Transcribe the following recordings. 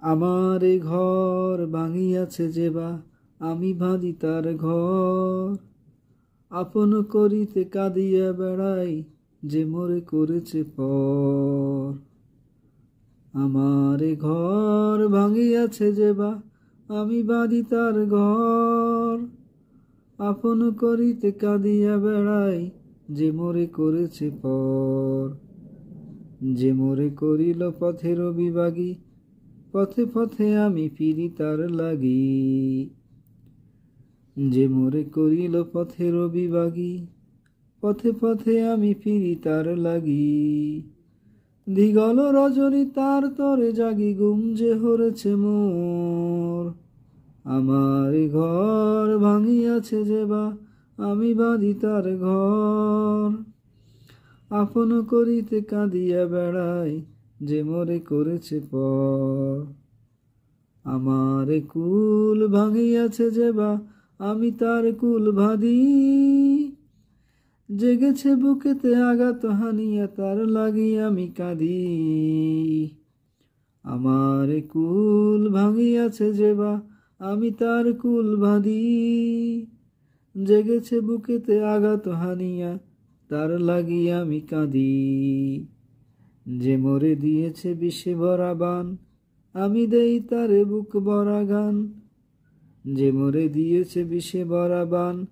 আমার এ ঘর ভাঙিয়াছে যে বা, আমি বাঁধি তার ঘর। আপন করিতে কাঁদিয়া বেড়াই, যে মোরে করেছে পর। আমার এ ঘর ভাঙিয়াছে যে বা, আমি বাঁধি তার ঘর। আপন করিতে কাঁদিয়া বেড়াই, যে মোরে করেছে পর। যে মোরে করিল পথের বিভাগী, পথে পথে আমি ফিরি তার লাগি। যে মোরে করিল পথের বিভাগী, পথে পথে আমি ফিরি তার লাগি। দিগল রজনী তার তরে জাগি, ঘুম যে হরেছে মোর। আমার ঘর ভাঙিয়াছে যে বা, আমি বাঁধি তার ঘর। আপন করিতে কাঁদিয়া বেড়াই, যে মোরে করেছে পর। আমার কুল ভাঙিয়াছে যে বা, আমি তার কুল বাঁধি। জেগেছে বুকেতে আঘাত হানিয়া, তার লাগি আমি কাঁদি। আমার কুল ভাঙিয়াছে যে বা, আমি তার কুল বাঁধি। জেগেছে বুকেতে আঘাত হানিয়া, তার লাগি আমি কাঁদি। যে মোরে দিয়েছে বিষে ভরা বান, আমি দেই তারে বুক ভরা গান। যে মোরে দিয়েছে বিষে ভরা বান,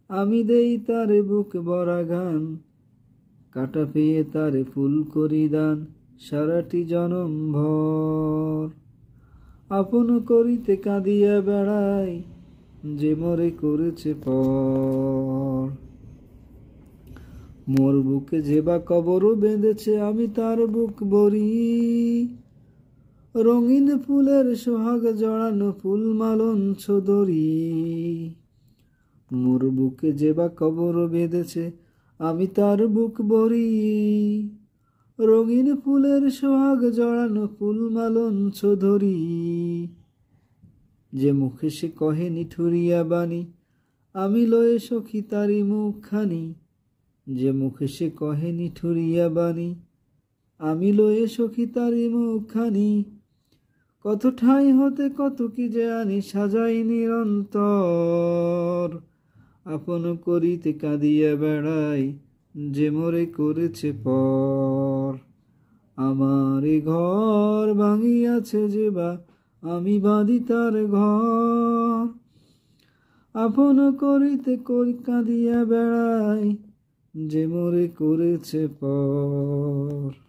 আমি দেই তারে বুক ভরা গান। কাটা পেয়ে তারে ফুল করি দান, সারাটি জনম ভর। আপন করিতে কাঁদিয়া বেড়াই, যে মোরে করেছে পর। মোর বুকে যে বা কবর বেঁধেছে, আমি তার বুক ভরি। রঙিন ফুলের সোহাগ জড়ানো, ফুল মালঞ্চ ধরি। মোর বুকে যে বা কবর বেঁধেছে, আমি তার বুক ভরি। রঙিন ফুলের সোহাগ জড়ানো, ফুল মালঞ্চ ধরি। যে মুখে সে কহে নিঠুরিয়া বাণী, আমি লয়ে সখী তারি মুখখানি। যে মুখে সে কহে নিঠুরিয়া বাণী, আমি লয়ে সখী তারি মুখখানি। কত ঠাঁই হতে কত কি যে আনি, সাজাই নিরন্তর। আপন করিতে কাঁদিয়া বেড়াই, যে মোরে করেছে পর। আমার ঘর ভাঙিয়াছে যে বা, আমি বাঁধি তার ঘর। আপন করিতে কাঁদিয়া বেড়াই, যে মোরে করেছে পর।